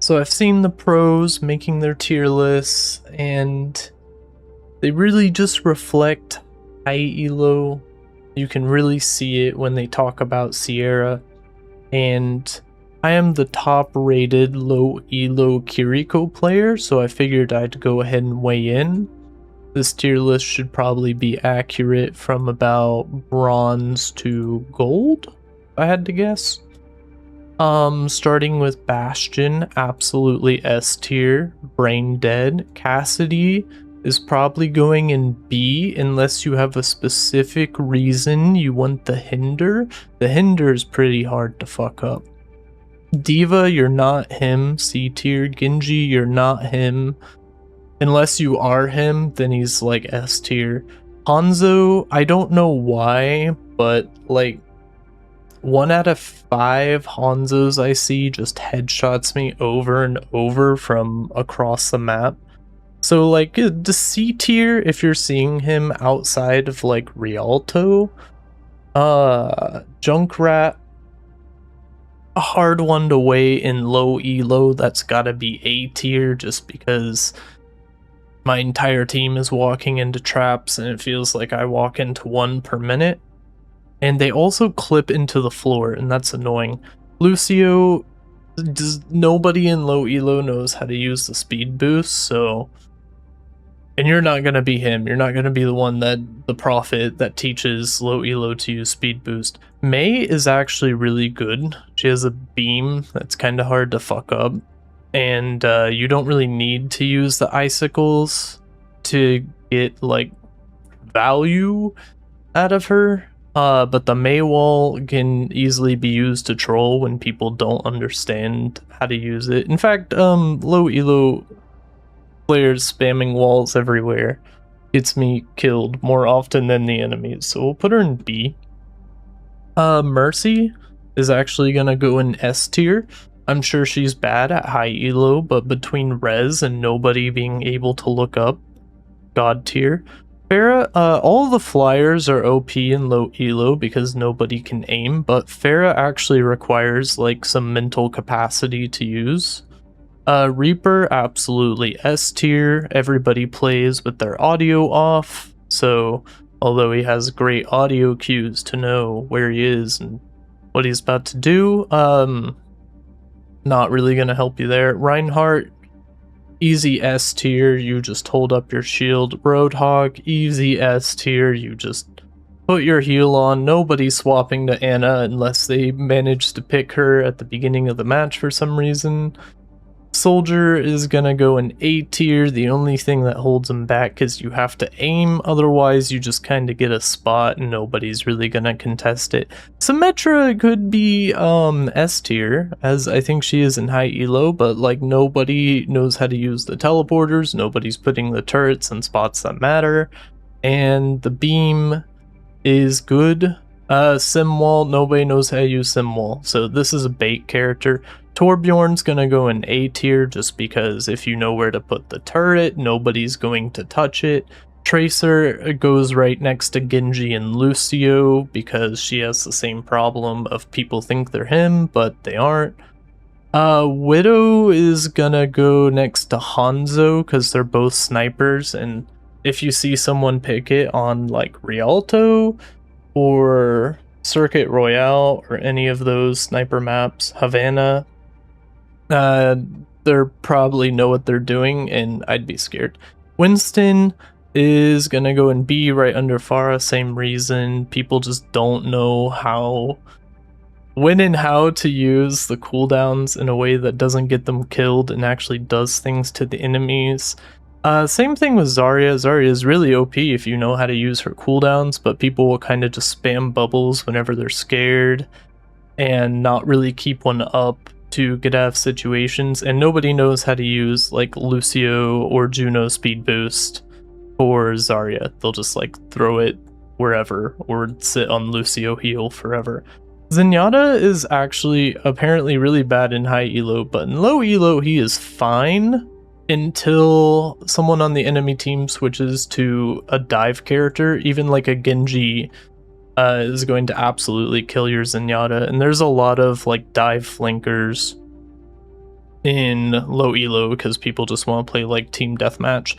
So I've seen the pros making their tier lists, and they really just reflect high elo. You can really see it when they talk about Sierra, and I am the top rated low elo Kiriko player, so I figured I'd go ahead and weigh in. This tier list should probably be accurate from about bronze to gold, if I had to guess. Starting with Bastion, absolutely S tier, brain dead. Cassidy is probably going in B unless you have a specific reason you want the hinder. The hinder is pretty hard to fuck up. Diva, you're not him, C tier. Genji, you're not him. Unless you are him, then he's like S tier. Hanzo, I don't know why, but like 1 out of 5 Hanzos I see just headshots me over and over from across the map. So like the C tier, if you're seeing him outside of like Rialto, Junkrat, a hard one to weigh in low elo. That's gotta be A tier just because my entire team is walking into traps and it feels like I walk into one per minute. And they also clip into the floor, and that's annoying. Lucio, nobody in low elo knows how to use the speed boost, so... And you're not going to be him. You're not going to be the one the prophet that teaches low elo to use speed boost. Mei is actually really good. She has a beam that's kind of hard to fuck up. And you don't really need to use the icicles to get, like, value out of her. But the Mei wall can easily be used to troll when people don't understand how to use it. In fact, low elo players spamming walls everywhere gets me killed more often than the enemies, so we'll put her in B. Mercy is actually gonna go in S tier. I'm sure she's bad at high elo, but between res and nobody being able to look up, God tier. Pharah, all the flyers are OP in low elo because nobody can aim, but Pharah actually requires like some mental capacity to use. Reaper, absolutely S tier. Everybody plays with their audio off, so although he has great audio cues to know where he is and what he's about to do, not really gonna help you there. Reinhardt, easy S tier, you just hold up your shield. Roadhog, easy S tier, you just put your heal on. Nobody's swapping to Anna unless they manage to pick her at the beginning of the match for some reason. Soldier is gonna go in A tier. The only thing that holds him back is you have to aim, otherwise you just kind of get a spot and nobody's really gonna contest it. Symmetra could be S tier, as I think she is in high elo, but like nobody knows how to use the teleporters, nobody's putting the turrets in spots that matter, and the beam is good. Simwall, nobody knows how to use Simwall, so this is a bait character. Torbjorn's gonna go in A tier just because if you know where to put the turret, nobody's going to touch it. Tracer goes right next to Genji and Lucio because she has the same problem of people think they're him, but they aren't. Widow is gonna go next to Hanzo because they're both snipers, and if you see someone pick it on like Rialto or Circuit Royale or any of those sniper maps, Havana, they're probably know what they're doing and I'd be scared. Winston is gonna go in B right under Pharah, same reason. People just don't know when and how to use the cooldowns in a way that doesn't get them killed and actually does things to the enemies. Same thing with Zarya. Zarya is really OP if you know how to use her cooldowns, but people will kind of just spam bubbles whenever they're scared and not really keep one up to get out of situations, and nobody knows how to use like Lucio or Juno speed boost for Zarya. They'll just like throw it wherever or sit on Lucio heal forever. Zenyatta is actually apparently really bad in high elo, but in low elo he is fine until someone on the enemy team switches to a dive character. Even like a Genji is going to absolutely kill your Zenyatta, and there's a lot of like dive flankers in low elo because people just want to play like team deathmatch.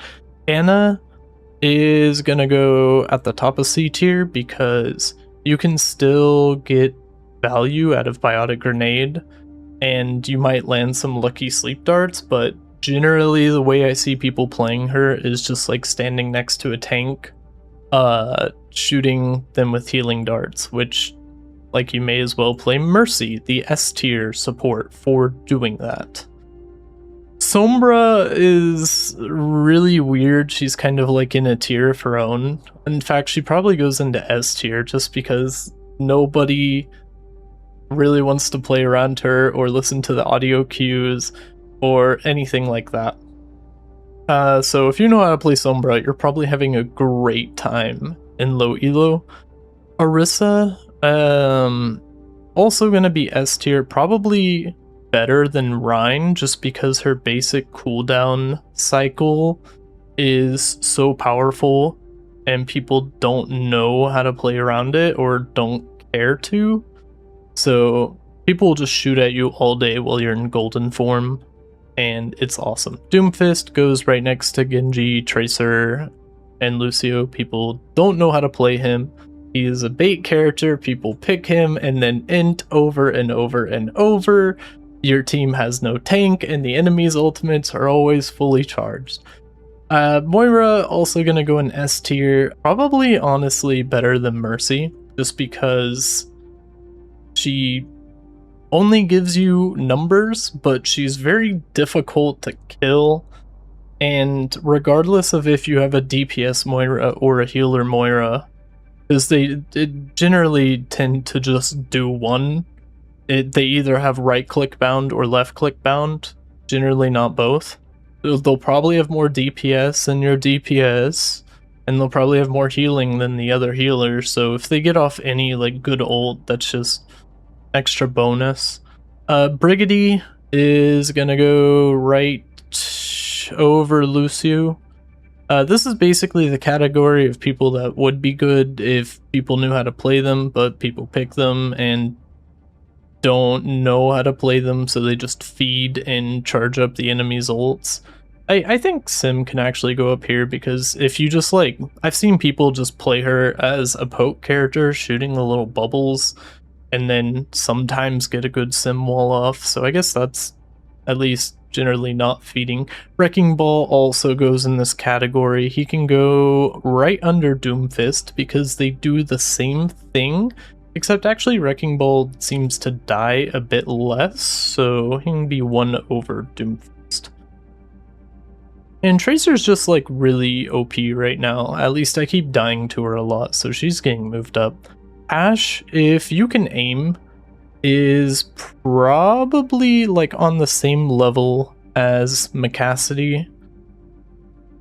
Anna is gonna go at the top of C tier because you can still get value out of Biotic Grenade and you might land some lucky sleep darts, but generally the way I see people playing her is just like standing next to a tank, shooting them with healing darts, which like you may as well play Mercy, the S tier support, for doing that. Sombra is really weird. She's kind of like in a tier of her own. In fact, she probably goes into S tier just because nobody really wants to play around her or listen to the audio cues or anything like that. So if you know how to play Sombra, you're probably having a great time in low elo. Orisa, also gonna be S tier, probably better than Rhine just because her basic cooldown cycle is so powerful and people don't know how to play around it or don't care to. So people will just shoot at you all day while you're in golden form, and it's awesome. Doomfist goes right next to Genji, Tracer, and Lucio. People don't know how to play him. He is a bait character. People pick him and then int over and over and over. Your team has no tank, and the enemy's ultimates are always fully charged. Moira also gonna go in S tier. Probably, honestly, better than Mercy, just because she only gives you numbers, but she's very difficult to kill. And regardless of if you have a DPS Moira or a healer Moira, because they generally tend to just do one. They either have right click bound or left click bound, generally not both. They'll probably have more DPS than your DPS, and they'll probably have more healing than the other healers, so if they get off any like good ult, that's just extra bonus. Brigady is gonna go right over Lucio. This is basically the category of people that would be good if people knew how to play them, but people pick them and don't know how to play them, so they just feed and charge up the enemy's ults. I think Sim can actually go up here because if you just like, I've seen people just play her as a poke character, shooting the little bubbles, and then sometimes get a good Sim wall off, so I guess that's at least generally not feeding. Wrecking Ball also goes in this category. He can go right under Doomfist because they do the same thing, except actually Wrecking Ball seems to die a bit less, so he can be one over Doomfist. And Tracer's just like really OP right now. At least I keep dying to her a lot, so she's getting moved up. Ashe, if you can aim, is probably like on the same level as Macassidy,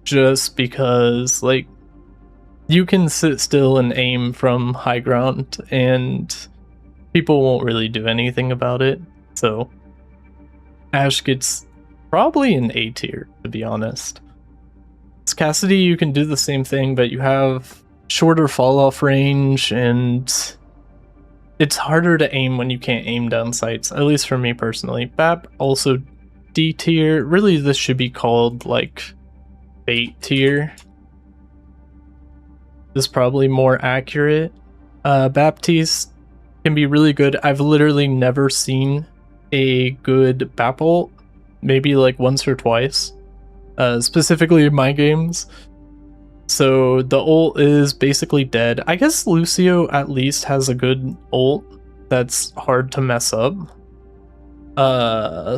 just because like you can sit still and aim from high ground and people won't really do anything about it. So Ashe gets probably an A tier, to be honest. As Cassidy, you can do the same thing, but you have shorter fall off range and it's harder to aim when you can't aim down sights, at least for me personally. Bap also D tier. Really, this should be called like bait tier. This is probably more accurate. Baptiste can be really good. I've literally never seen a good Bap ult, maybe like once or twice, specifically in my games. So the ult is basically dead. I guess Lucio at least has a good ult that's hard to mess up.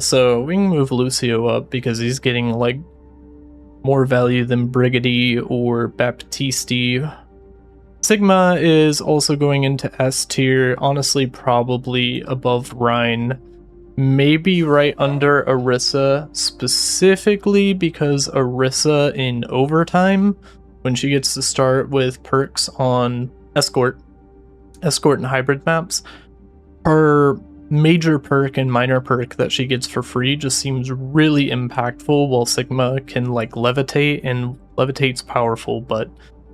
So we can move Lucio up because he's getting like more value than Brigady or Baptiste. Sigma is also going into S tier, honestly probably above Rhine, maybe right under Orisa, specifically because Orisa in overtime, when she gets to start with perks on Escort and hybrid maps, her major perk and minor perk that she gets for free just seems really impactful, while Sigma can like levitate, and levitate's powerful, but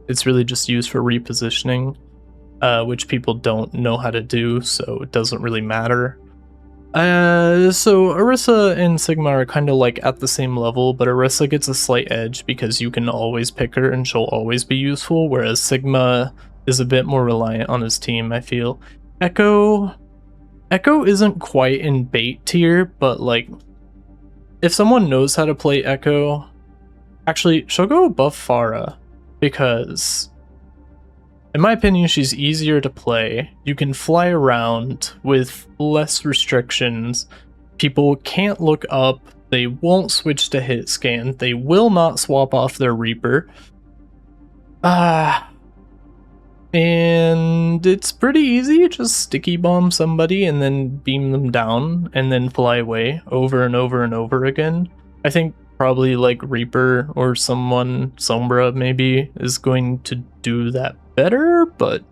it's really just used for repositioning, which people don't know how to do, so it doesn't really matter. So Orisa and Sigma are kind of like at the same level, but Orisa gets a slight edge because you can always pick her and she'll always be useful, whereas Sigma is a bit more reliant on his team, I feel. Echo isn't quite in bait tier, but like if someone knows how to play Echo, actually she'll go above Pharah because in my opinion, she's easier to play. You can fly around with less restrictions. People can't look up. They won't switch to hit scan. They will not swap off their Reaper. And it's pretty easy. Just sticky bomb somebody and then beam them down and then fly away over and over and over again. I think probably like Reaper or someone, Sombra maybe, is going to do that better, but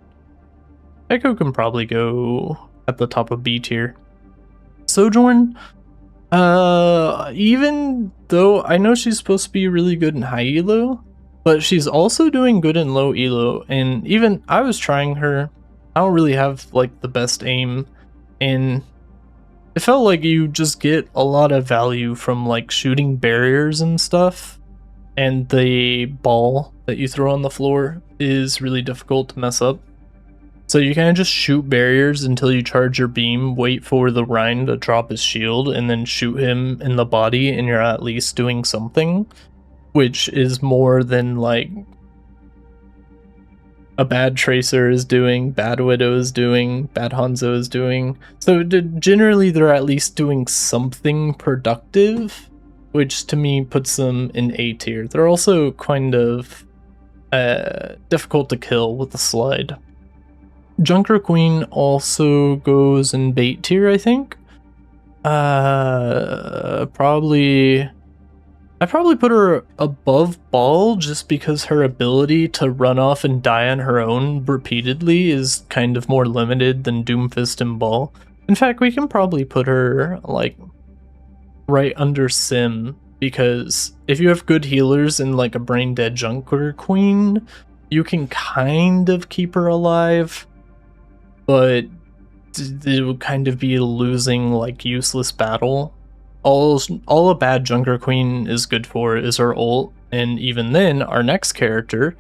Echo can probably go at the top of B tier. Sojourn, even though I know she's supposed to be really good in high elo, but she's also doing good in low elo, and even I was trying her. I don't really have like the best aim, and it felt like you just get a lot of value from like shooting barriers and stuff, and the ball that you throw on the floor is really difficult to mess up. So you kind of just shoot barriers until you charge your beam, wait for the Rhine to drop his shield, and then shoot him in the body, and you're at least doing something, which is more than like a bad Tracer is doing, bad Widow is doing, bad Hanzo is doing. So generally they're at least doing something productive, which to me puts them in A tier. They're also kind of difficult to kill with the slide. Junker Queen also goes in bait tier, I think. I'd probably put her above Ball just because her ability to run off and die on her own repeatedly is kind of more limited than Doomfist and Ball. In fact, we can probably put her like right under Sim, because if you have good healers and like a brain dead Junker Queen, you can kind of keep her alive, but it would kind of be a losing like useless battle. All a bad Junker Queen is good for is her ult, and even then, our next character,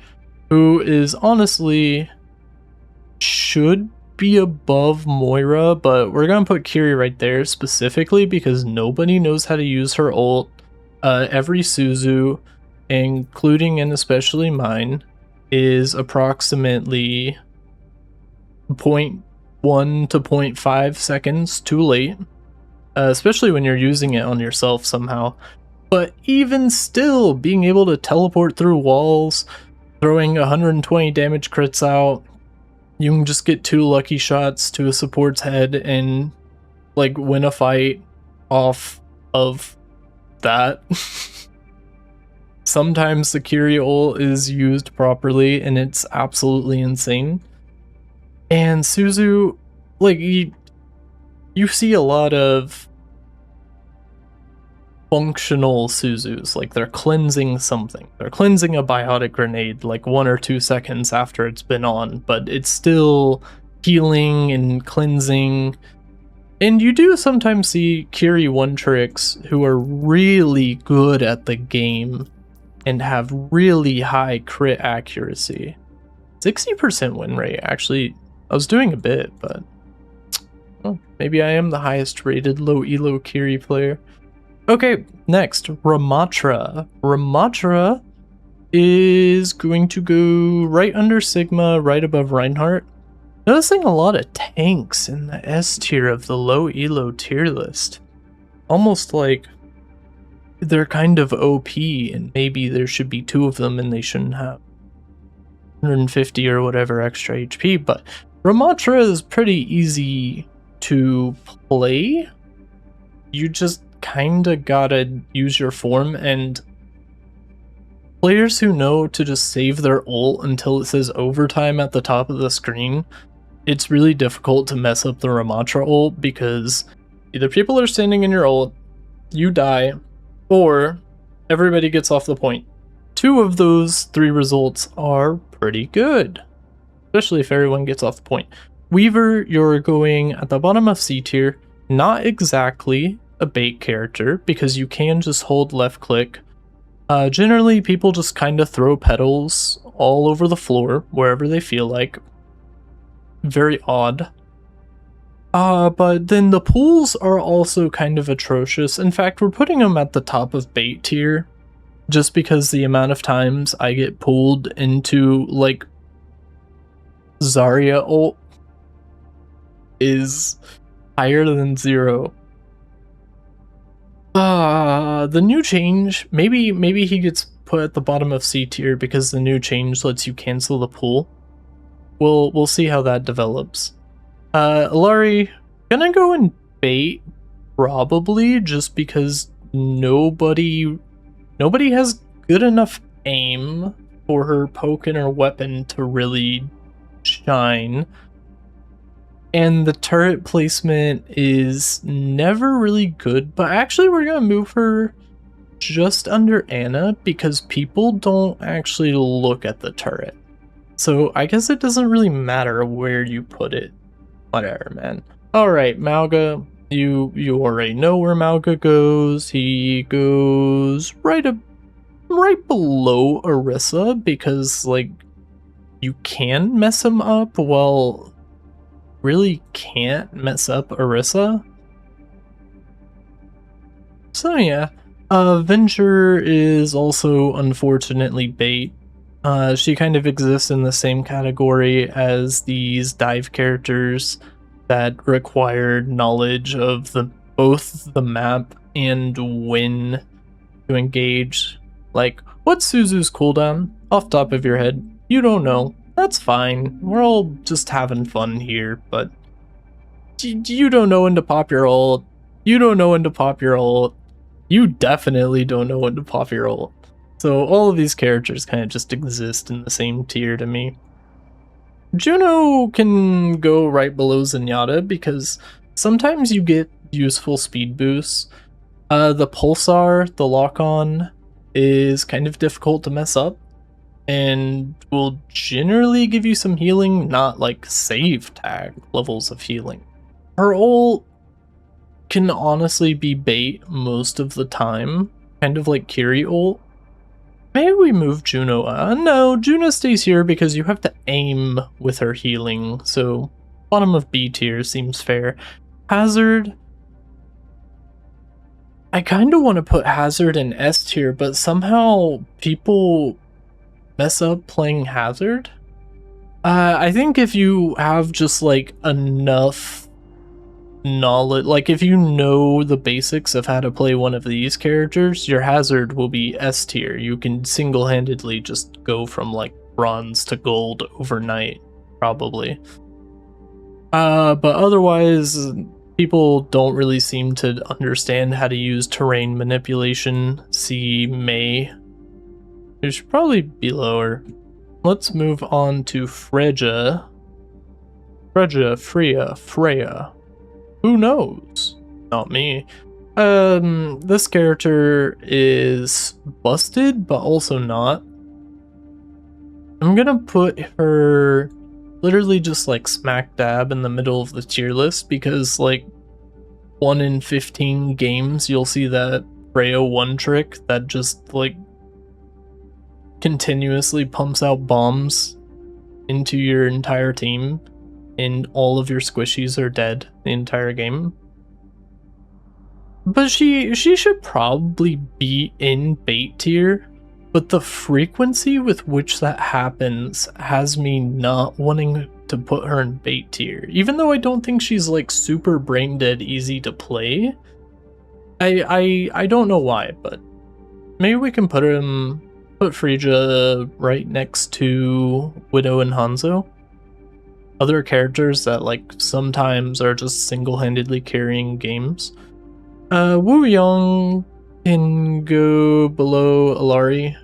who is honestly should be above Moira, but we're gonna put Kiri right there specifically because nobody knows how to use her ult. Every Suzu, including and especially mine, is approximately 0.1 to 0.5 seconds too late. Especially when you're using it on yourself somehow. But even still, being able to teleport through walls, throwing 120 damage crits out, you can just get 2 lucky shots to a support's head and like win a fight off of that. Sometimes the Kiri ult is used properly and it's absolutely insane. And Suzu, like you see a lot of functional Suzus, like they're cleansing something. They're cleansing a biotic grenade like 1 or 2 seconds after it's been on, but it's still healing and cleansing. And you do sometimes see Kiri 1-tricks who are really good at the game and have really high crit accuracy. 60% win rate, actually. I was doing a bit, but well, maybe I am the highest rated low elo Kiri player. Okay, next, Ramatra. Ramatra is going to go right under Sigma, right above Reinhardt. Noticing a lot of tanks in the S tier of the low elo tier list. Almost like they're kind of OP and maybe there should be 2 of them and they shouldn't have 150 or whatever extra HP, but Ramatra is pretty easy to play. You just kinda gotta use your form, and players who know to just save their ult until it says overtime at the top of the screen, it's really difficult to mess up the Ramatra ult because either people are standing in your ult, you die, or everybody gets off the point. 2 of those 3 results are pretty good, especially if everyone gets off the point. Weaver, you're going at the bottom of C tier. not exactly a bait character because you can just hold left click. Generally, people just kind of throw petals all over the floor wherever they feel like. Very odd. But then the pools are also kind of atrocious. In fact, we're putting them at the top of bait tier just because the amount of times I get pulled into like Zarya ult is higher than 0. The new change, maybe he gets put at the bottom of C tier because the new change lets you cancel the pool. We'll see how that develops. Alari, gonna go and bait probably just because nobody has good enough aim for her poke and her weapon to really shine. And the turret placement is never really good, but actually we're gonna move her just under Anna because people don't actually look at the turret. So I guess it doesn't really matter where you put it. Whatever, man. Alright, Malga, you already know where Malga goes. He goes right below Orisa because like you can mess him up while really can't mess up Orisa. So yeah, Venture is also unfortunately bait. She kind of exists in the same category as these dive characters that require knowledge of both the map and when to engage. Like, what's Suzu's cooldown? Off top of your head, you don't know. That's fine. We're all just having fun here, but you don't know when to pop your ult. You don't know when to pop your ult. You definitely don't know when to pop your ult. So all of these characters kind of just exist in the same tier to me. Juno can go right below Zenyatta because sometimes you get useful speed boosts. The Pulsar, the lock-on, is kind of difficult to mess up and will generally give you some healing, not like save tag levels of healing. Her ult can honestly be bait most of the time, kind of like Kiri ult. Maybe we move Juno. No, Juno stays here because you have to aim with her healing, so bottom of B tier seems fair. Hazard, I kind of want to put Hazard in S tier, but somehow people mess up playing Hazard. I think if you have just like enough knowledge, like if you know the basics of how to play one of these characters, your Hazard will be S tier. You can single-handedly just go from like bronze to gold overnight, probably. But otherwise, people don't really seem to understand how to use terrain manipulation. See Mei. It should probably be lower. Let's move on to Freya. Freya. Who knows? Not me. This character is busted, but also not. I'm gonna put her literally just like smack dab in the middle of the tier list because like 1 in 15 games you'll see that Freya one trick that just like continuously pumps out bombs into your entire team and all of your squishies are dead the entire game. But she should probably be in bait tier, but the frequency with which that happens has me not wanting to put her in bait tier. Even though I don't think she's like super brain dead easy to play. I don't know why, but maybe we can put Frigga right next to Widow and Hanzo. Other characters that like sometimes are just single-handedly carrying games. Wu Yong can go below Alari.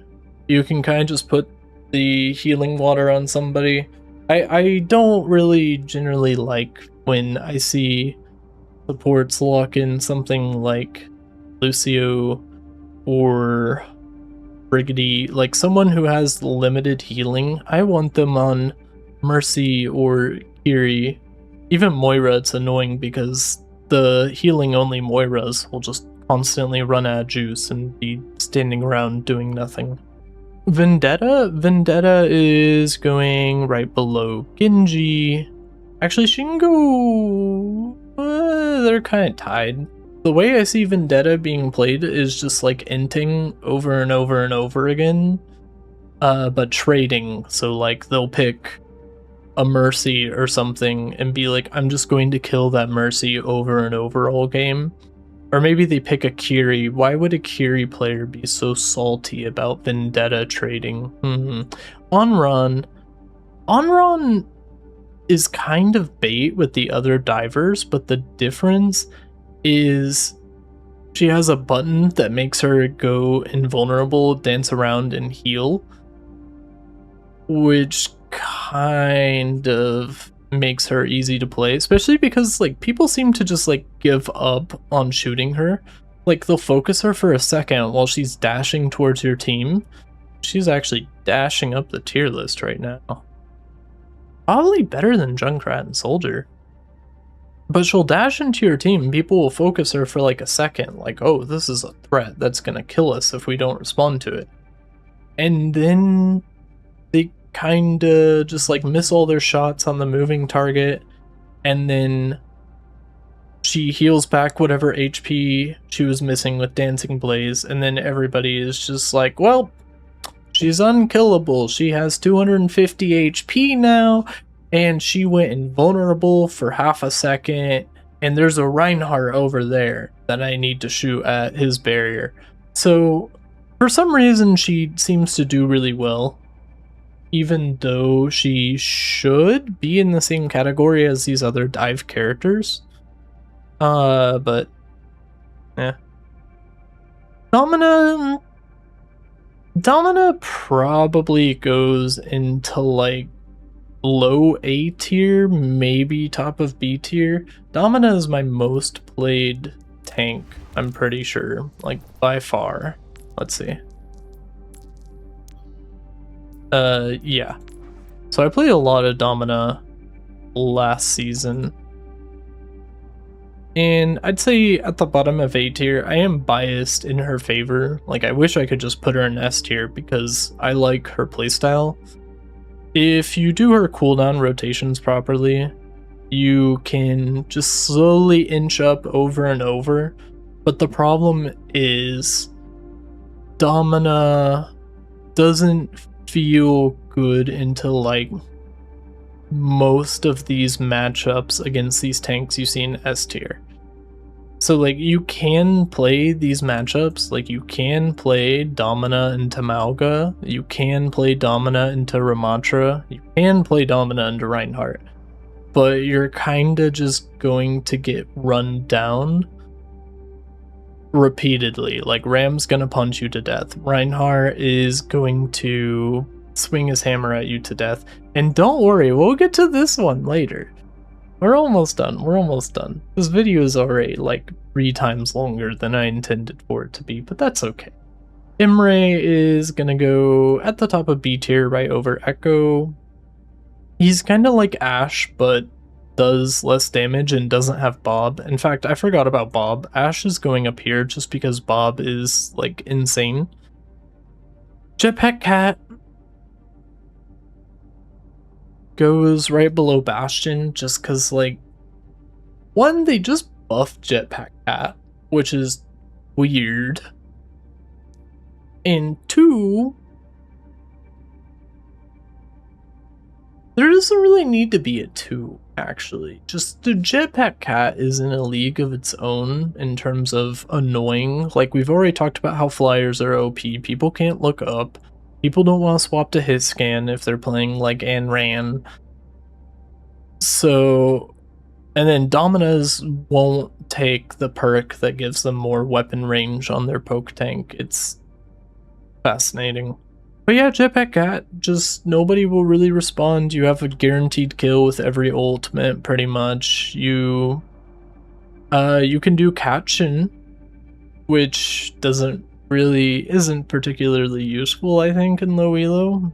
You can kind of just put the healing water on somebody. I don't really generally like when I see supports lock in something like Lucio or Brigady, like someone who has limited healing. I want them on Mercy or Kiri. Even Moira, it's annoying because the healing only Moiras will just constantly run out of juice and be standing around doing nothing. Vendetta is going right below Genji. Actually, she can go... they're kind of tied. The way I see Vendetta being played is just like inting over and over and over again, but trading. So like they'll pick a Mercy or something and be like, I'm just going to kill that Mercy over and over all game. Or maybe they pick a Kiri. Why would a Kiri player be so salty about Vendetta trading? Onron is kind of bait with the other divers, but the difference is she has a button that makes her go invulnerable, dance around, and heal, which kind of makes her easy to play, especially because like people seem to just like give up on shooting her. Like they'll focus her for a second while she's dashing towards your team. She's actually dashing up the tier list right now. Probably better than Junkrat and Soldier. But she'll dash into your team and people will focus her for like a second, like, oh, this is a threat that's gonna kill us if we don't respond to it. And then they kinda just like miss all their shots on the moving target, and then she heals back whatever HP she was missing with Dancing Blaze, and then everybody is just like, well, she's unkillable. She has 250 HP now, and she went invulnerable for half a second, and there's a Reinhardt over there that I need to shoot at his barrier. So, for some reason, she seems to do really well, even though she should be in the same category as these other dive characters. But, yeah. Domina probably goes into like low A tier, maybe top of B tier. Domina is my most played tank, I'm pretty sure, like by far. Let's see. Yeah. So I played a lot of Domina last season. And I'd say at the bottom of A tier, I am biased in her favor. Like, I wish I could just put her in S tier because I like her playstyle. If you do her cooldown rotations properly, you can just slowly inch up over and over. But the problem is Domina doesn't feel good until like most of these matchups against these tanks you see in S tier. So like you can play these matchups, like you can play Domina into Malga, you can play Domina into Ramatra, you can play Domina into Reinhardt, but you're kinda just going to get run down repeatedly. Like Ram's gonna punch you to death, Reinhardt is going to swing his hammer at you to death, and don't worry, we'll get to this one later. We're almost done. This video is already like 3 times longer than I intended for it to be, but that's okay. Imre is gonna go at the top of B tier right over Echo. He's kind of like Ashe, but does less damage and doesn't have Bob. In fact, I forgot about Bob. Ashe is going up here just because Bob is like insane. Jetpack Cat goes right below Bastion just because, like, one, they just buffed Jetpack Cat, which is weird, and 2, there doesn't really need to be a 2, actually. Just the Jetpack Cat is in a league of its own in terms of annoying. Like, we've already talked about how flyers are OP, people can't look up, people don't want to swap to hit scan if they're playing like Ayn Rand. So, and then Dominas won't take the perk that gives them more weapon range on their poke tank. It's fascinating. But yeah, Jetpack Cat, just nobody will really respond. You have a guaranteed kill with every ultimate, pretty much. You can do Catchin, which isn't particularly useful, I think, in low elo.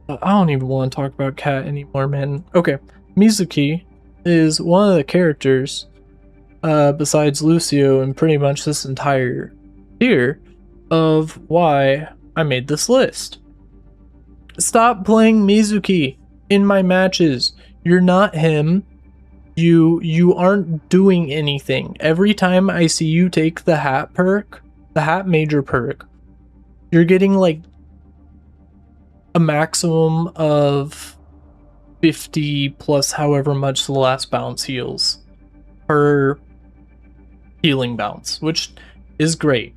But I don't even want to talk about Cat anymore, man. Okay, Mizuki is one of the characters, besides Lucio and pretty much this entire tier, of why I made this list. Stop playing Mizuki in my matches. You're not him. You aren't doing anything. Every time I see you take the hat perk, the hat major perk, you're getting like a maximum of 50 plus however much the last bounce heals per healing bounce, which is great.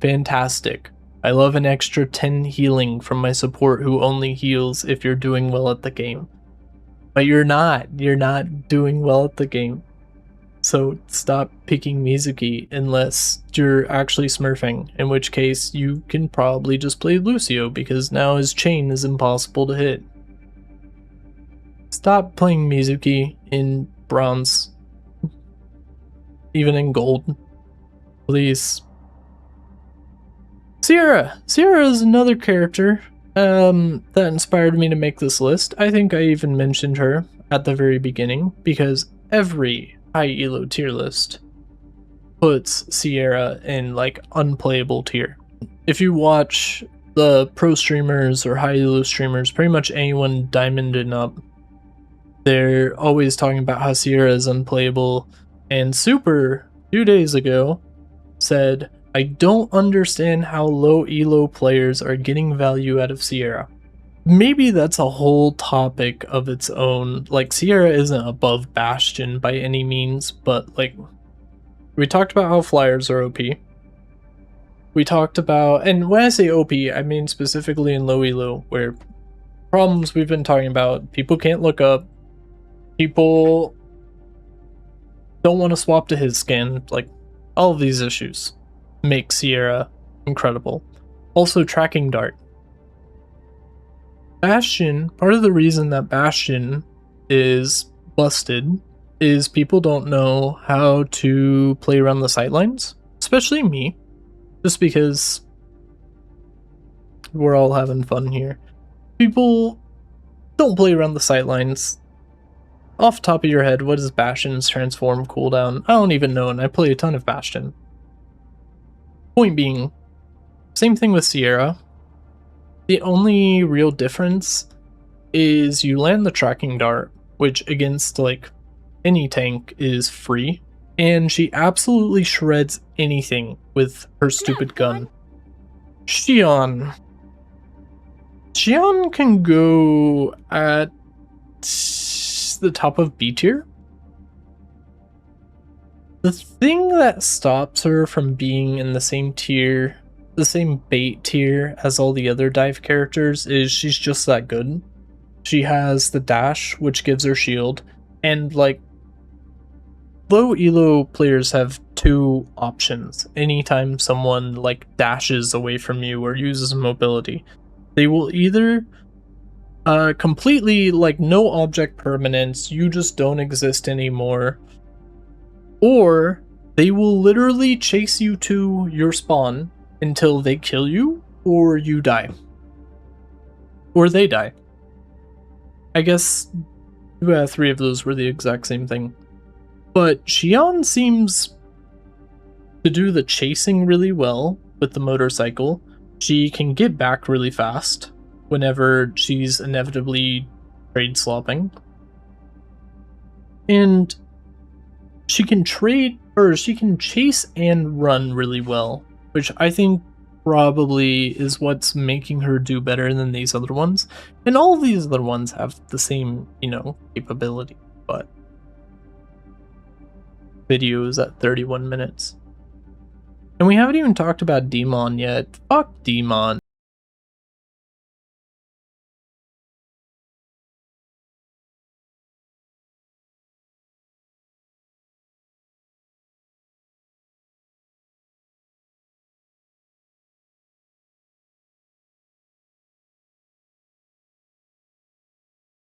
Fantastic. I love an extra 10 healing from my support who only heals if you're doing well at the game. But you're not doing well at the game. So stop picking Mizuki unless you're actually smurfing, in which case you can probably just play Lucio because now his chain is impossible to hit. Stop playing Mizuki in bronze, even in gold, please. Sierra is another character that inspired me to make this list. I think I even mentioned her at the very beginning because every high elo tier list puts Sierra in like unplayable tier. If you watch the pro streamers or high elo streamers, pretty much anyone diamond and up, they're always talking about how Sierra is unplayable. And Super 2 days ago said, I don't understand how low elo players are getting value out of Sierra. Maybe that's a whole topic of its own. Like, Sierra isn't above Bastion by any means, but like, we talked about how flyers are OP. We talked about, and when I say OP, I mean specifically in low elo, where problems we've been talking about, people can't look up, people don't want to swap to his skin, like, all of these issues make Sierra incredible. Also, tracking dart. Bastion, part of the reason that Bastion is busted is people don't know how to play around the sightlines, especially me, just because we're all having fun here. People don't play around the sightlines. Off the top of your head, what is Bastion's transform cooldown? I don't even know, and I play a ton of Bastion. Point being, same thing with Sierra. The only real difference is you land the tracking dart, which against like any tank is free, and she absolutely shreds anything with her stupid gun. Xion can go at the top of B tier. The thing that stops her from being in the same tier, the same bait tier as all the other dive characters, is she's just that good. She has the dash, which gives her shield, and like, low elo players have two options. Anytime someone like dashes away from you or uses mobility, they will either completely like no object permanence, you just don't exist anymore, or they will literally chase you to your spawn until they kill you or you die. Or they die. I guess 2 out of 3 of those were the exact same thing. But Xion seems to do the chasing really well with the motorcycle. She can get back really fast whenever she's inevitably trade slopping. And she can chase and run really well, which I think probably is what's making her do better than these other ones. And all of these other ones have the same, capability, but video is at 31 minutes. And we haven't even talked about Demon yet. Fuck Demon.